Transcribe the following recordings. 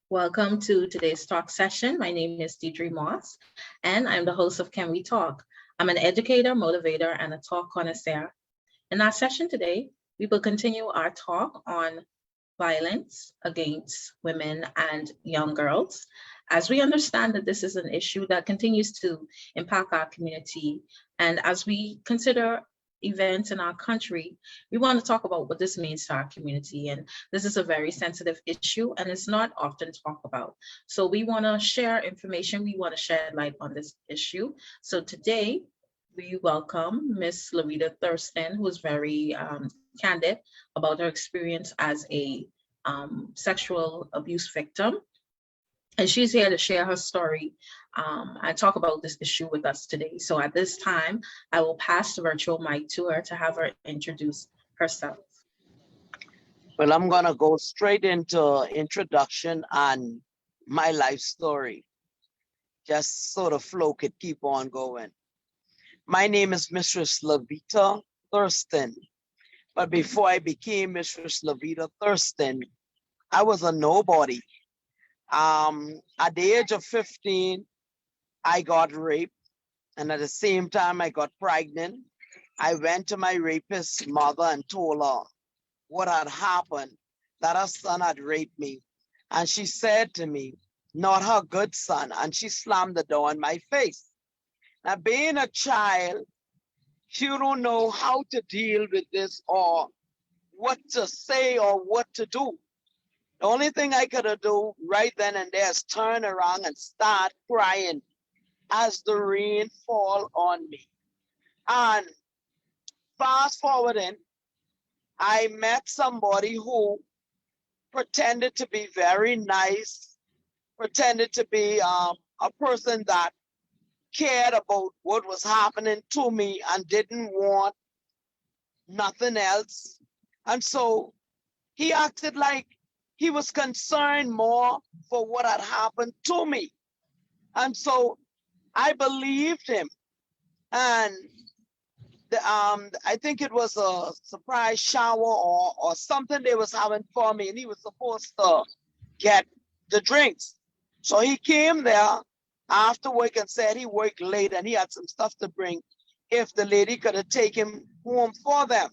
Welcome to today's talk session. My name is Deidre Moss, and I'm the host of Can We Talk? I'm an educator, motivator, and a talk connoisseur. In our session today, we will continue our talk on violence against women and young girls, as we understand that this is an issue that continues to impact our community. And as we consider events in our country, we want to talk about what this means to our community. And this is a very sensitive issue and it's not often talked about. So we want to share information, we want to shed light on this issue. So today, we welcome Miss Lavita Thurston, who is very candid about her experience as a sexual abuse victim. And she's here to share her story and talk about this issue with us today. So at this time, I will pass the virtual mic to her to have her introduce herself. Well, I'm going to go straight into introduction and my life story. Just sort of flow could keep on going. My name is Mistress Lavita Thurston. But before I became Mistress Lavita Thurston, I was a nobody. At the age of 15, I got raped. And at the same time, I got pregnant. I went to my rapist's mother and told her what had happened, that her son had raped me. And she said to me, not her good son. And she slammed the door in my face. Now, being a child, you don't know how to deal with this or what to say or what to do. The only thing I could do right then and there is turn around and start crying as the rain fall on me. And fast forwarding, I met somebody who pretended to be very nice, pretended to be a person that cared about what was happening to me and didn't want nothing else. And so he acted like he was concerned more for what had happened to me. And so I believed him. And I think it was a surprise shower or something they was having for me, and he was supposed to get the drinks. So he came there after work and said he worked late and he had some stuff to bring if the lady could have taken him home for them.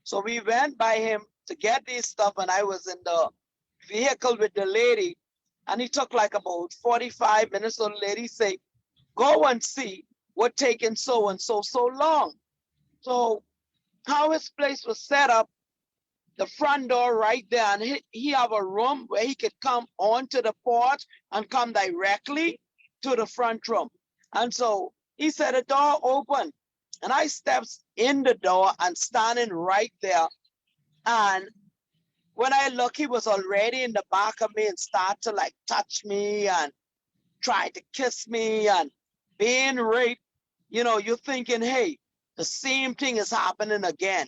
So we went by him to get this stuff, and I was in the vehicle with the lady, and he took like about 45 minutes. So the lady said, go and see what taking so and so long. So how his place was set up, the front door right there, and he have a room where he could come onto the porch and come directly to the front room. And so he said the door open, and I steps in the door and standing right there. And when I look, he was already in the back of me and start to like touch me and try to kiss me and being raped. You know, you're thinking, hey, the same thing is happening again.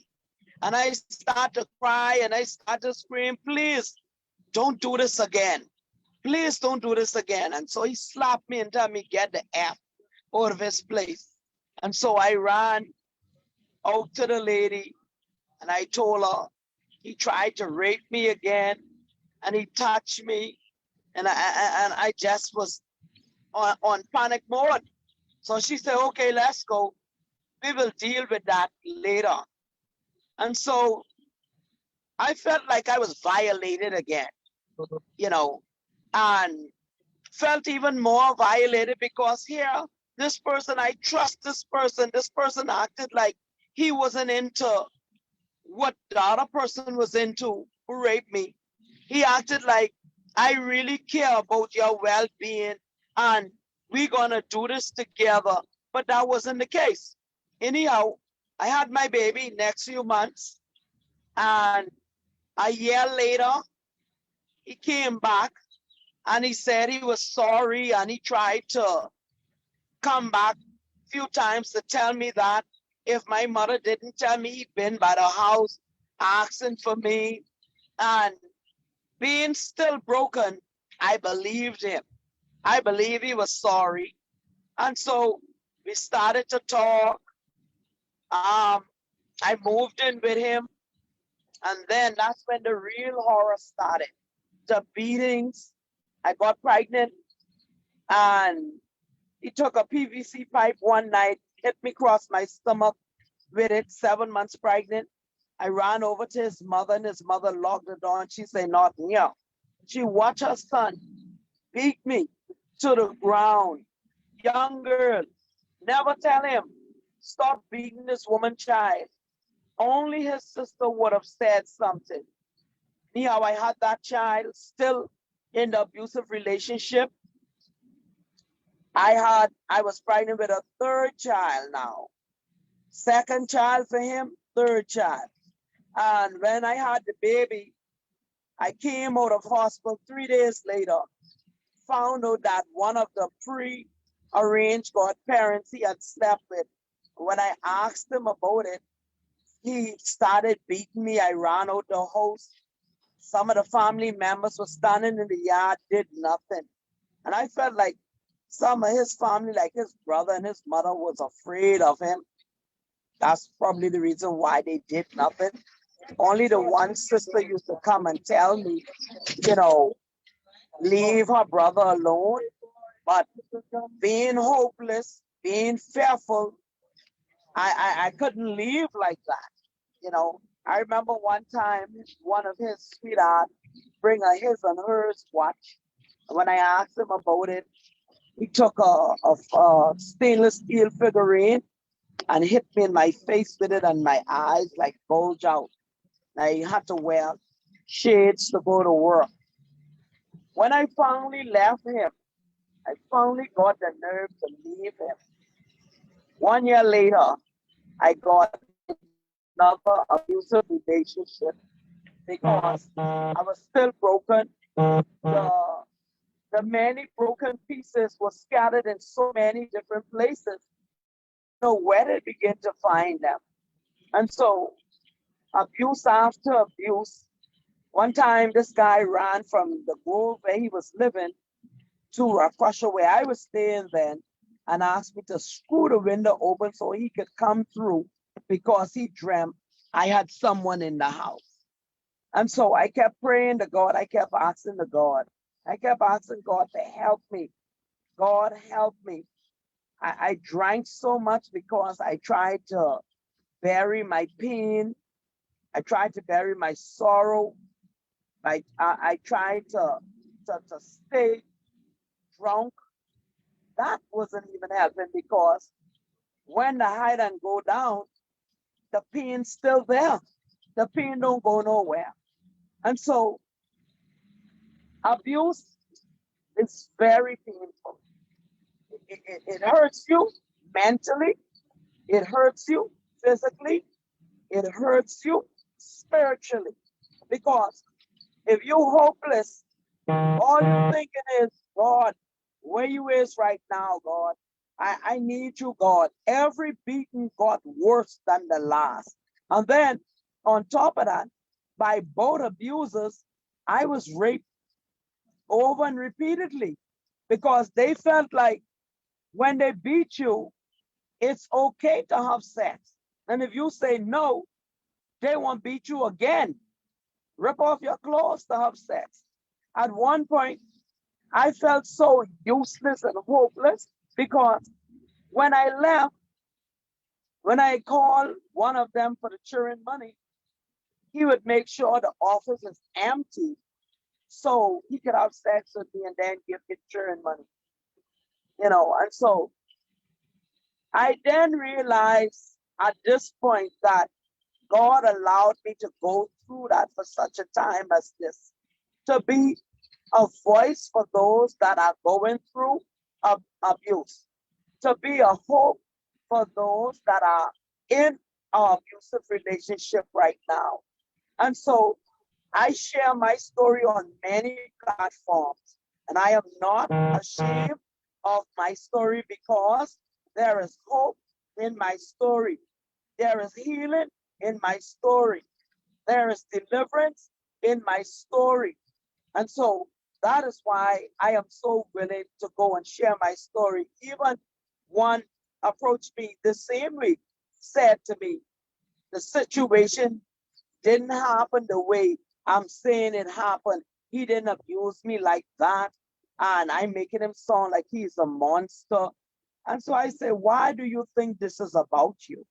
And I start to cry and I start to scream, please don't do this again. Please don't do this again. And so he slapped me and told me, get the F out of his place. And so I ran out to the lady and I told her he tried to rape me again and he touched me. And I just was on panic mode. So she said, okay, let's go. We will deal with that later. And so I felt like I was violated again, you know, and felt even more violated because here, this person, I trust this person acted like he wasn't into what the other person was into who raped me. He acted like I really care about your well-being and we're gonna do this together, but that wasn't the case. Anyhow, I had my baby next few months, and a year later, he came back and he said he was sorry and he tried to come back a few times to tell me that if my mother didn't tell me he'd been by the house asking for me and being still broken, I believed him. I believe he was sorry. And so we started to talk. I moved in with him. And then that's when the real horror started. The beatings, I got pregnant, and he took a PVC pipe one night, hit me across my stomach with it, 7 months pregnant. I ran over to his mother, and his mother locked the door, and she said, not here. She watched her son beat me to the ground. Young girl, never tell him, stop beating this woman child. Only his sister would have said something. Anyhow, I had that child still in the abusive relationship. I was pregnant with a third child now. Second child for him, third child. And when I had the baby, I came out of hospital 3 days later, found out that one of the pre-arranged godparents he had slept with, when I asked him about it, he started beating me. I ran out the house. Some of the family members were standing in the yard, did nothing. And I felt like some of his family, like his brother and his mother, was afraid of him. That's probably the reason why they did nothing. Only the one sister used to come and tell me, you know, leave her brother alone. But being hopeless, being fearful, I couldn't leave like that. You know, I remember one time one of his sweetheart bring a his and hers watch. When I asked him about it, he took a stainless steel figurine and hit me in my face with it, and my eyes like bulge out. I had to wear shades to go to work. When I finally left him, I finally got the nerve to leave him. 1 year later, I got another abusive relationship because I was still broken. The, the many broken pieces were scattered in so many different places. Know where to begin to find them. And so abuse after abuse. One time this guy ran from the grove where he was living to Russia where I was staying then, and asked me to screw the window open so he could come through because he dreamt I had someone in the house. And so I kept praying to God. I kept asking to God. I kept asking God to help me. God help me. I drank so much because I tried to bury my pain. I tried to bury my sorrow. I tried to stay drunk. That wasn't even helping because when the hide and go down, the pain's still there. The pain don't go nowhere. And so abuse is very painful. It hurts you mentally, it hurts you physically, it hurts you spiritually. Because if you're hopeless, all you're thinking is, God, where you is right now, God. I need you, God. Every beating got worse than the last. And then on top of that, by both abusers, I was raped over and repeatedly because they felt like when they beat you, it's okay to have sex. And if you say no, they won't beat you again. Rip off your clothes to have sex. At one point, I felt so useless and hopeless because when I left, when I called one of them for the children money, he would make sure the office is empty so he could have sex with me and then give the children money. And so I then realized at this point that God allowed me to go through that for such a time as this, to be a voice for those that are going through abuse, to be a hope for those that are in an abusive relationship right now. And so I share my story on many platforms, and I am not ashamed of my story because there is hope in my story. There is healing in my story. There is deliverance in my story. And so that is why I am so willing to go and share my story. Even one approached me the same week, said to me, the situation didn't happen the way I'm saying it happened. He didn't abuse me like that. and I'm making him sound like he's a monster. And so I say, why do you think this is about you?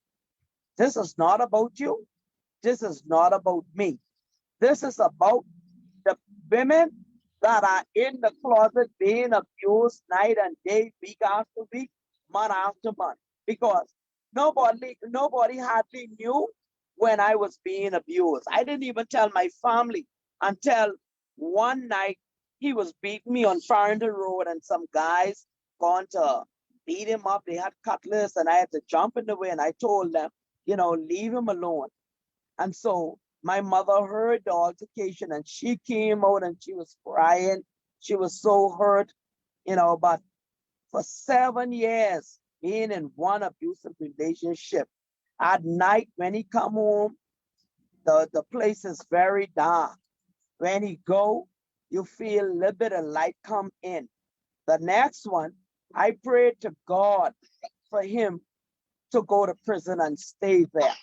This is not about you. This is not about me. This is about the women that are in the closet being abused night and day, week after week, month after month. Because nobody hardly knew when I was being abused. I didn't even tell my family until one night he was beating me on Farrington Road, and some guys gone to beat him up. They had cutlass, and I had to jump in the way, and I told them, leave him alone. And so my mother heard the altercation, and she came out and she was crying. She was so hurt, but for 7 years, being in one abusive relationship, at night when he come home, the place is very dark. When he go, you feel a little bit of light come in. The next one, I prayed to God for him to go to prison and stay there.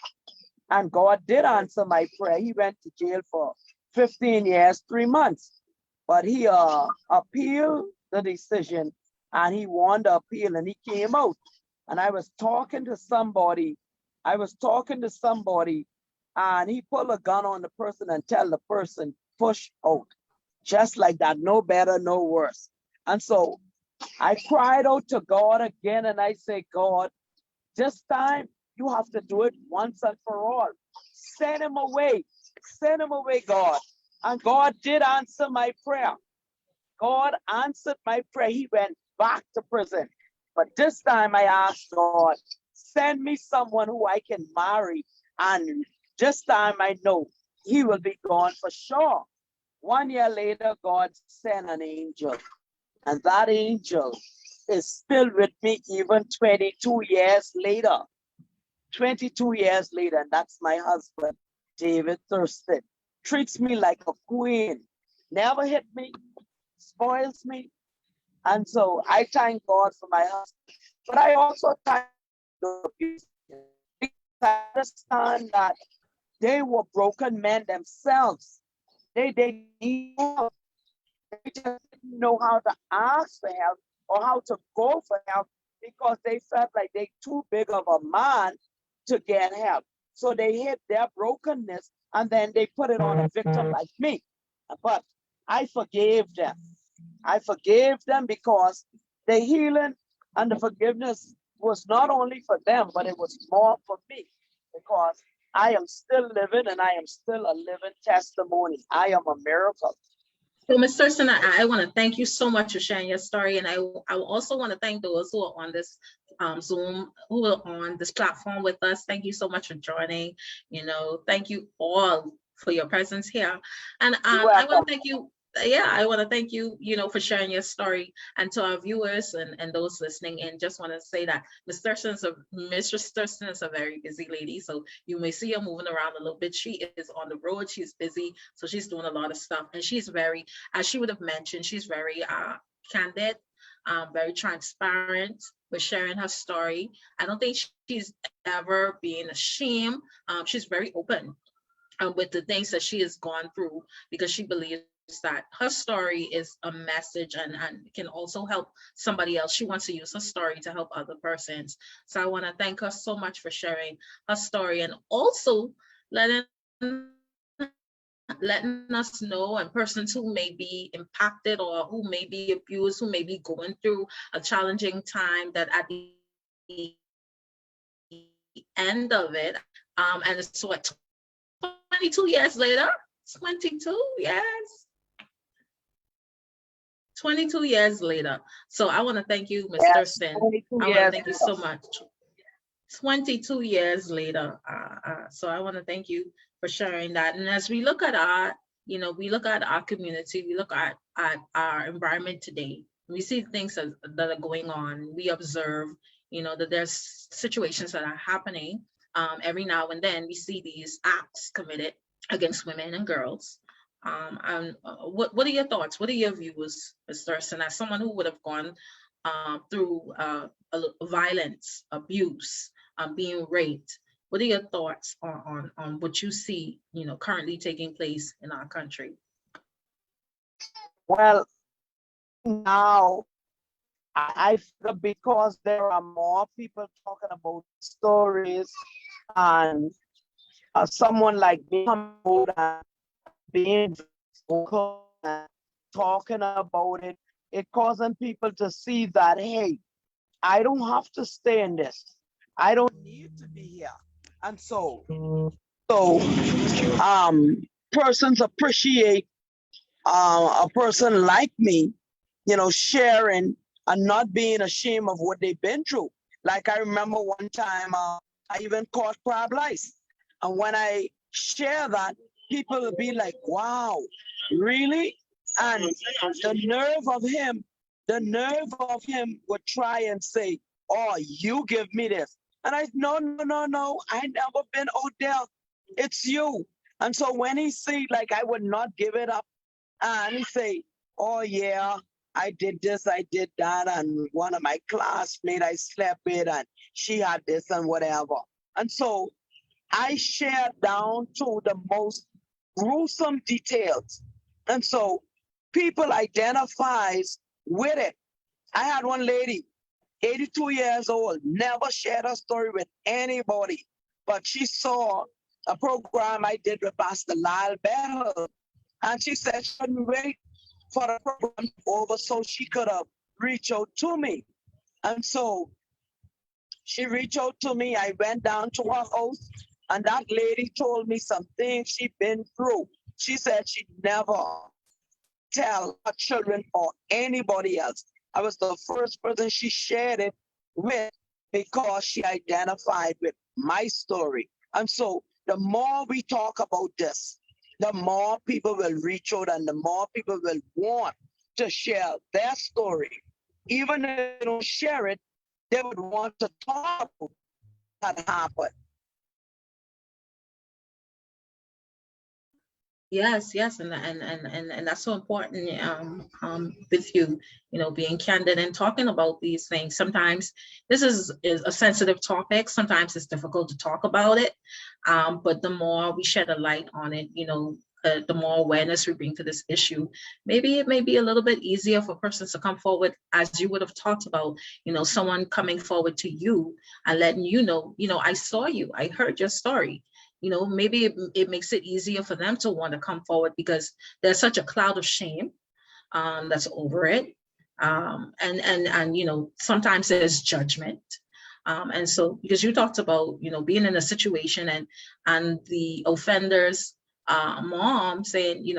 And God did answer my prayer. He went to jail for 15 years, 3 months. But he appealed the decision, and he won the appeal, and he came out. And I was talking to somebody. And he pulled a gun on the person and tell the person, push out. Just like that, no better, no worse. And so I cried out to God again, and I say, God, this time you have to do it once and for all. Send him away. Send him away, God. And God did answer my prayer. God answered my prayer. He went back to prison. But this time I asked God, send me someone who I can marry. And this time I know he will be gone for sure. 1 year later, God sent an angel. And that angel is still with me even 22 years later. 22 years later, and that's my husband, David Thurston. Treats me like a queen, never hit me, spoils me. And so I thank God for my husband. But I also thank the abusers, because I understand that they were broken men themselves. They need help. They just didn't know how to ask for help or how to go for help, because they felt like they too big of a man to get help. So they hid their brokenness, and then they put it on a victim like me. But I forgave them. I forgave them because the healing and the forgiveness was not only for them, but it was more for me, because I am still living, and I am still a living testimony. I am a miracle. So, Ms. Thurston, I want to thank you so much for sharing your story. And I also want to thank those who are on this Zoom, who are on this platform with us. Thank you so much for joining. Thank you all for your presence here. And I want to thank you. Yeah, I want to thank you, for sharing your story. And to our viewers and those listening in, just want to say that Mistress Thurston is a very busy lady. So you may see her moving around a little bit. She is on the road. She's busy. So she's doing a lot of stuff. And she's very, as she would have mentioned, she's very candid, very transparent with sharing her story. I don't think she's ever been ashamed. She's very open with the things that she has gone through, because she believes that her story is a message and can also help somebody else. She wants to use her story to help other persons. So I want to thank her so much for sharing her story, and also letting us know, and persons who may be impacted or who may be abused, who may be going through a challenging time, that at the end of it, and it's what, 22 years later, 22 years. 22 years later. So I want to thank you, Ms. Thurston. I want to thank you so much. 22 years later. So I want to thank you for sharing that. And as we look at we look at our community, we look at our environment today, we see things that are going on. We observe, that there's situations that are happening. Every now and then we see these acts committed against women and girls. What are your thoughts? What are your views, Ms. Thurston, as someone who would have gone through violence, abuse, being raped? What are your thoughts on what you see, currently taking place in our country? Well, now I feel because there are more people talking about stories, and someone like me coming out and being vocal and talking about it, it causing people to see that, hey, I don't have to stay in this. I don't need to be here. And so persons appreciate a person like me, sharing and not being ashamed of what they've been through. Like I remember one time, I even caught crab lice. And when I share that, people will be like, wow, really? And the nerve of him would try and say, oh, you give me this. And I, no, no, no, no, I never been out there. It's you. And so when he see like I would not give it up, and he say, oh yeah, I did this, I did that, and one of my classmates I slept with, and she had this and whatever. And so I share down to the most gruesome details. And so people identifies with it. I had one lady, 82 years old, never shared her story with anybody, but she saw a program I did with Pastor Lyle Bell, and she said she couldn't wait for the program to be over so she could reach out to me. And so she reached out to me. I went down to her house, and that lady told me some things she'd been through. She said she'd never tell her children or anybody else. I was the first person she shared it with because she identified with my story. And so the more we talk about this, the more people will reach out and the more people will want to share their story. Even if they don't share it, they would want to talk about that happened. Yes, and that's so important with you, being candid and talking about these things. Sometimes this is a sensitive topic. Sometimes it's difficult to talk about it, but the more we shed a light on it, the more awareness we bring to this issue. Maybe it may be a little bit easier for persons to come forward, as you would have talked about, someone coming forward to you and letting you know, I saw you, I heard your story. Maybe it makes it easier for them to want to come forward because there's such a cloud of shame that's over it. And sometimes there's judgment. And so, because you talked about, being in a situation and the offender's mom saying,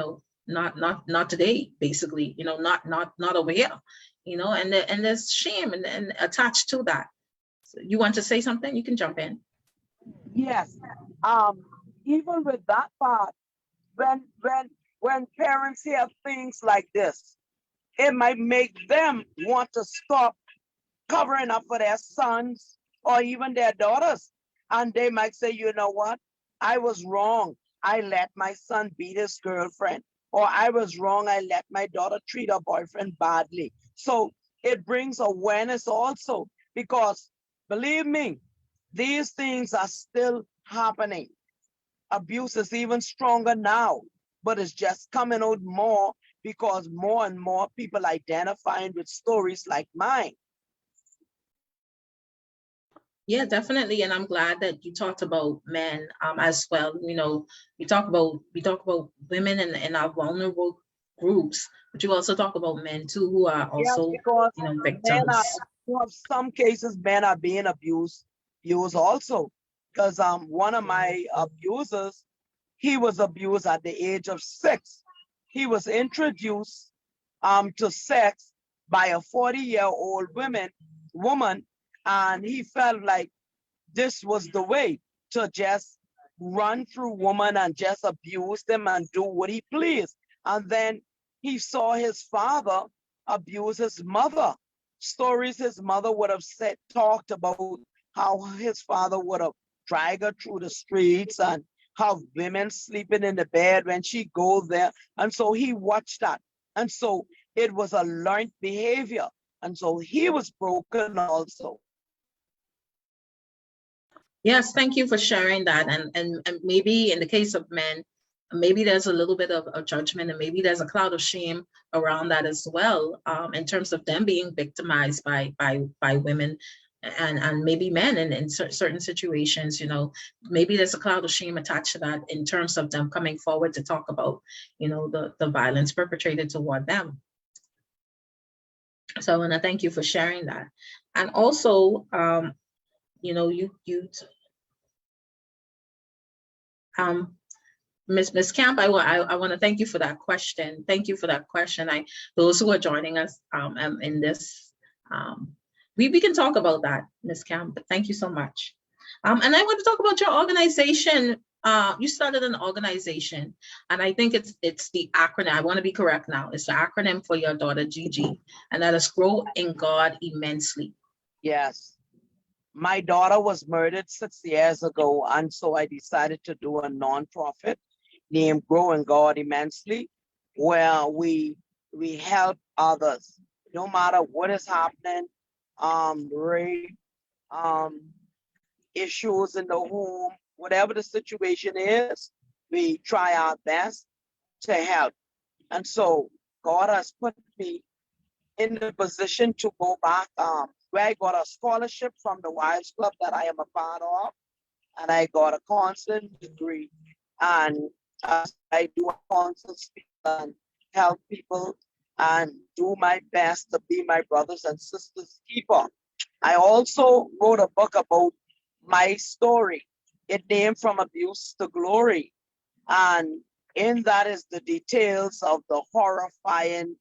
not today, basically, not over here, and there's shame and attached to that. So you want to say something? You can jump in. Yes. Um, Even with that part, when parents hear things like this, it might make them want to stop covering up for their sons or even their daughters. And they might say, you know what? I was wrong. I let my son beat his girlfriend. Or I was wrong. I let my daughter treat her boyfriend badly. So it brings awareness also because believe me, these things are still happening. Abuse is even stronger now, but it's just coming out more because more and more people identifying with stories like mine. Yeah, definitely. And I'm glad that you talked about men as well. We talk about women in our vulnerable groups, but you also talk about men too who are Yes, also, because men victims. are, in some cases, men are being abused also. Because one of my abusers, he was abused at the age of 6. He was introduced to sex by a 40-year-old woman, and he felt like this was the way to just run through women and just abuse them and do what he pleased. And then he saw his father abuse his mother. Stories his mother would have talked about how his father would have dragged her through the streets and how women sleeping in the bed when she goes there. And so he watched that. And so it was a learned behavior. And so he was broken also. Yes, thank you for sharing that. And maybe in the case of men, maybe there's a little bit of judgment, and maybe there's a cloud of shame around that as well, in terms of them being victimized by women and maybe men in certain situations. Maybe there's a cloud of shame attached to that in terms of them coming forward to talk about, the violence perpetrated toward them. So I want to thank you for sharing that. And also, Miss Camp, I want to thank you for that question. Thank you for that question. Those who are joining us in this, we can talk about that, Miss Camp. But thank you so much. And I want to talk about your organization. You started an organization, and I think it's the acronym. I want to be correct now. It's the acronym for your daughter Gigi, and that is Grow in God Immensely. Yes. My daughter was murdered 6 years ago, and so I decided to do a nonprofit named Grow in God Immensely, where we help others, no matter what is happening, rape, issues in the home, whatever the situation is, we try our best to help. And so God has put me in the position to go back, where I got a scholarship from the Wives Club that I am a part of, and I got a counseling degree. And I do a counsel, speak, and help people, and do my best to be my brothers and sisters' keeper. I also wrote a book about my story. It named From Abuse to Glory. And in that is the details of the horrifying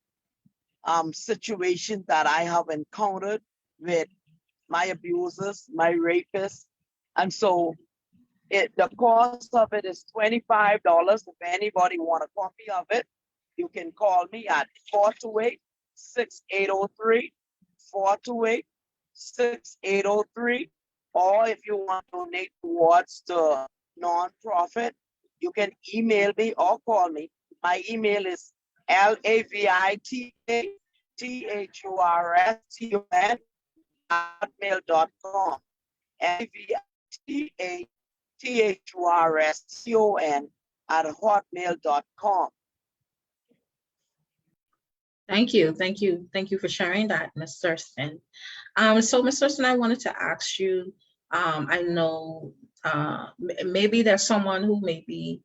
situation that I have encountered with my abusers, my rapists. And so the cost of it is $25. If anybody want a copy of it, you can call me at 428-6803, 428-6803. Or if you want to donate towards the nonprofit, you can email me or call me. My email is lavitathurson@hotmail.com. lavitathurson@hotmail.com. Thank you for sharing that, Ms. Thurston. So Ms. Thurston, I wanted to ask you, I know maybe there's someone who may be,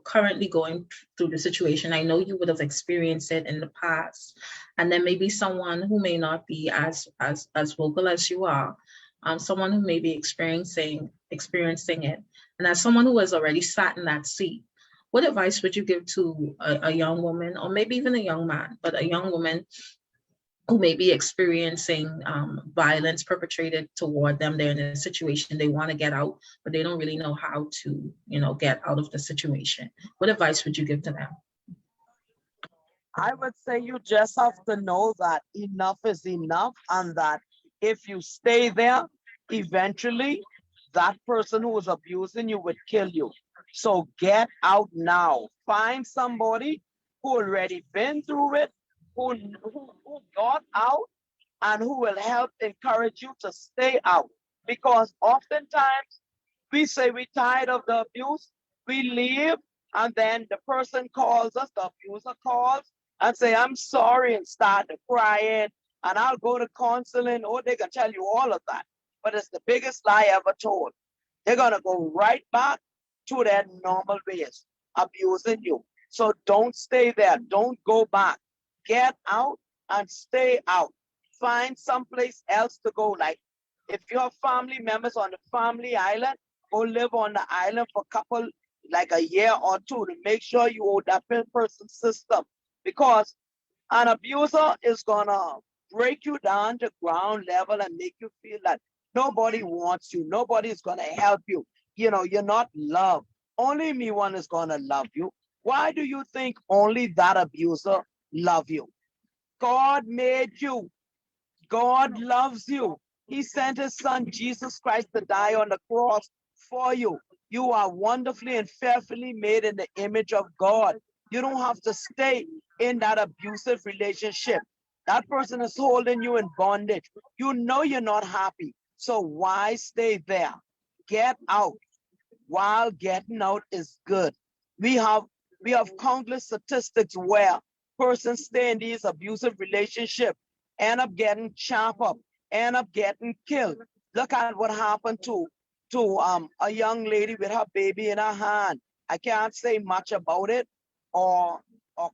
currently going through the situation. I know you would have experienced it in the past, and then maybe someone who may not be as vocal as you are, someone who may be experiencing it, and as someone who has already sat in that seat, what advice would you give to a young woman, or maybe even a young man, but a young woman who may be experiencing violence perpetrated toward them? They're in a situation, they want to get out, but they don't really know how to, get out of the situation. What advice would you give to them? I would say you just have to know that enough is enough, and that if you stay there, eventually that person who is abusing you would kill you. So get out now. Find somebody who already been through it, who got out, and who will help encourage you to stay out. Because oftentimes we say we're tired of the abuse, we leave, and then the person calls us, the abuser calls, and say, I'm sorry, and start crying, and I'll go to counseling, or they can tell you all of that. But it's the biggest lie ever told. They're gonna go right back to their normal ways, abusing you. So don't stay there, don't go back. Get out and stay out. Find someplace else to go. Like if you have family members on the family island, go live on the island for a couple, like a year or two, to make sure you owe that person's system. Because an abuser is gonna break you down to ground level and make you feel that nobody wants you, nobody is gonna help you. You're not loved. Only me one is gonna love you. Why do you think only that abuser love you? God made you. God loves you. He sent his son, Jesus Christ, to die on the cross for you. You are wonderfully and fearfully made in the image of God. You don't have to stay in that abusive relationship. That person is holding you in bondage. You know you're not happy. So why stay there? Get out. While getting out is good. We have countless statistics where persons stay in these abusive relationships, end up getting chopped up, end up getting killed. Look at what happened to a young lady with her baby in her hand. I can't say much about it or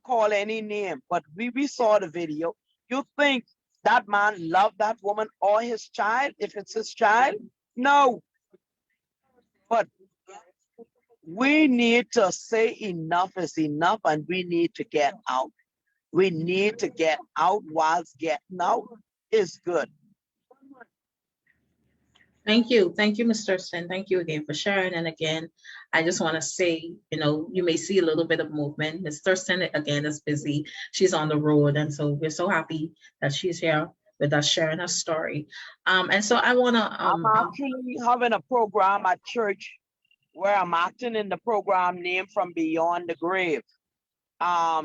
call any name, but we saw the video. You think that man loved that woman or his child if it's his child? No. But we need to say enough is enough and we need to get out. We need to get out whilst getting out is good. Thank you. Thank you, Ms. Thurston. Thank you again for sharing. And again, I just want to say, you may see a little bit of movement. Ms. Thurston, again, is busy. She's on the road. And so we're so happy that she's here with us sharing her story. And so I want to... I'm actually having a program at church where I'm acting in the program named From Beyond the Grave. I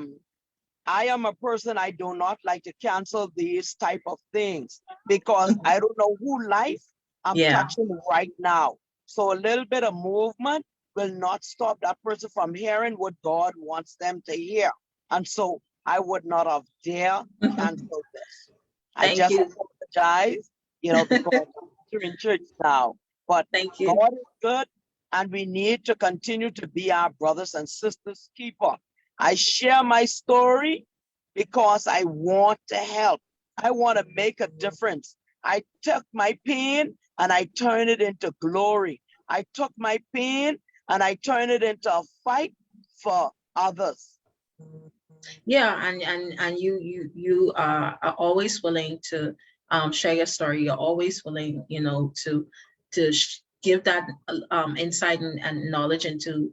am a person, I do not like to cancel these type of things because I don't know who life I'm touching right now. So a little bit of movement will not stop that person from hearing what God wants them to hear. And so I would not have dared cancel this. I just apologize, because I'm in church now. But thank you. God is good, and we need to continue to be our brothers and sisters keeper. I share my story because I want to help. I want to make a difference. I took my pain and I turned it into glory. I took my pain and I turned it into a fight for others. Yeah, and you are always willing to share your story. You're always willing, to give that insight and knowledge into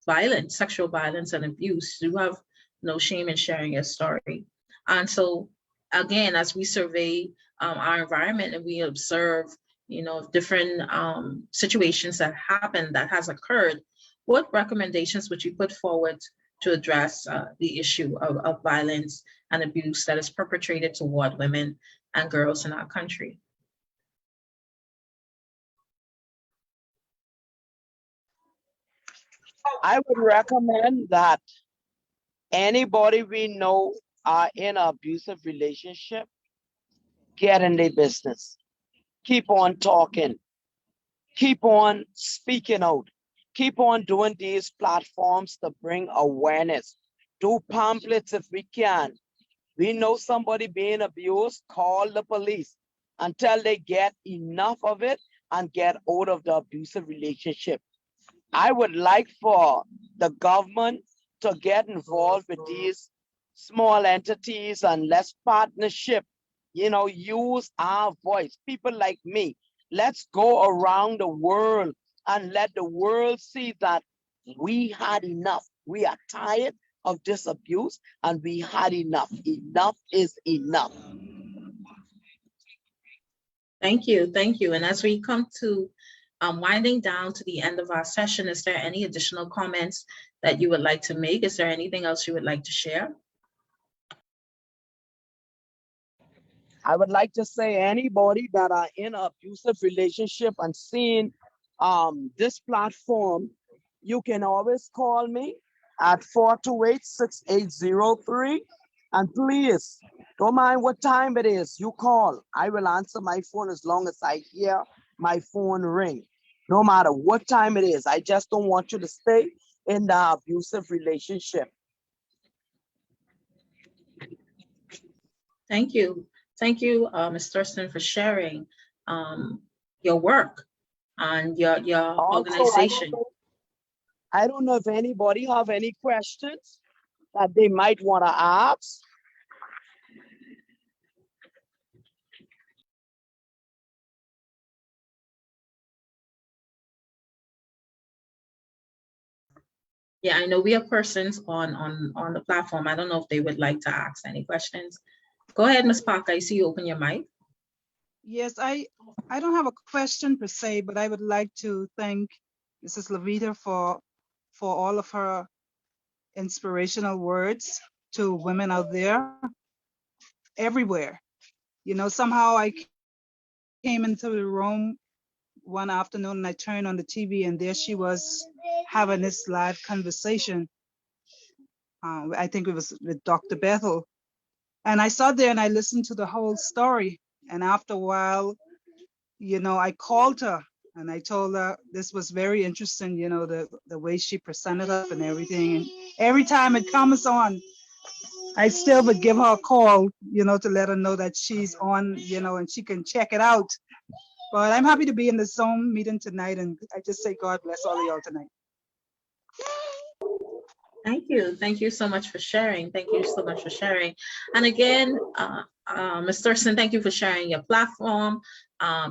violence, sexual violence and abuse. You have no shame in sharing your story. And so again, as we survey our environment and we observe, different situations that happen, that has occurred, what recommendations would you put forward to address the issue of violence and abuse that is perpetrated toward women and girls in our country? I would recommend that anybody we know are in an abusive relationship, get in their business. Keep on talking. Keep on speaking out. Keep on doing these platforms to bring awareness. Do pamphlets if we can. We know somebody being abused, call the police until they get enough of it and get out of the abusive relationship. I would like for the government to get involved with these small entities and let's partnership, use our voice. People like me, let's go around the world and let the world see that we had enough. We are tired of this abuse and we had enough. Enough is enough. Thank you. Thank you. And as we come to winding down to the end of our session, is there any additional comments that you would like to make? Is there anything else you would like to share? I would like to say anybody that are in an abusive relationship and seeing this platform, you can always call me at 428-6803. And please, don't mind what time it is, you call. I will answer my phone as long as I hear my phone ring. No matter what time it is, I just don't want you to stay in the abusive relationship. Thank you. Thank you, Ms. Thurston, for sharing your work and your Also, organization. I don't know if anybody have any questions that they might want to ask. Yeah, I know we have persons on the platform. I don't know if they would like to ask any questions. Go ahead, Ms. Parker. I see you open your mic. Yes, I don't have a question per se, but I would like to thank Mrs. Lavita for all of her inspirational words to women out there everywhere. Somehow I came into the room one afternoon and I turned on the TV and there she was having this live conversation. I think it was with Dr. Bethel. And I sat there and I listened to the whole story. And after a while, you know, I called her and I told her this was very interesting, you know, the way she presented up and everything. And every time it comes on, I still would give her a call, you know, to let her know that she's on, you know, and she can check it out. But I'm happy to be in the Zoom meeting tonight. And I just say God bless all of y'all tonight. Thank you. Thank you so much for sharing. Thank you so much for sharing. And again, Ms. Thurston, thank you for sharing your platform,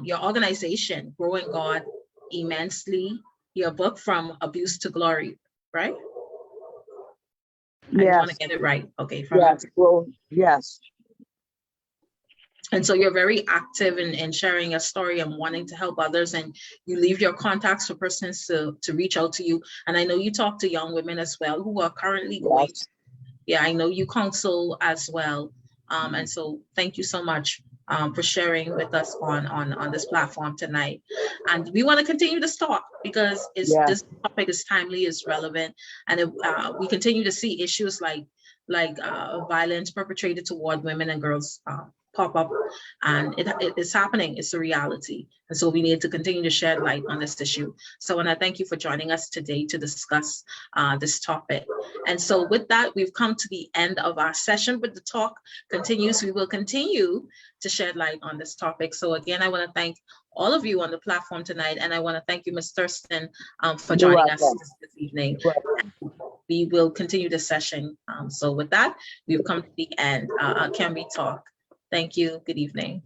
your organization, Growing God Immensely, your book From Abuse to Glory, right? I just want to Yes, get it right. Okay. yes, well, yes, And so you're very active in sharing your story and wanting to help others, and you leave your contacts for persons to reach out to you. And I know you talk to young women as well who are currently going. yes, Yeah, I know you counsel as well. And so thank you so much for sharing with us on this platform tonight. And we want to continue this talk because this topic is timely, is relevant, and we continue to see issues like violence perpetrated toward women and girls pop up, and it's happening. It's a reality. And so we need to continue to shed light on this issue. So I want to thank you for joining us today to discuss this topic. And so with that, we've come to the end of our session, but the talk continues. We will continue to shed light on this topic. So again, I want to thank all of you on the platform tonight. And I want to thank you, Ms. Thurston, for joining us this evening. We will continue the session. So with that, we've come to the end. Can we talk? Thank you. Good evening.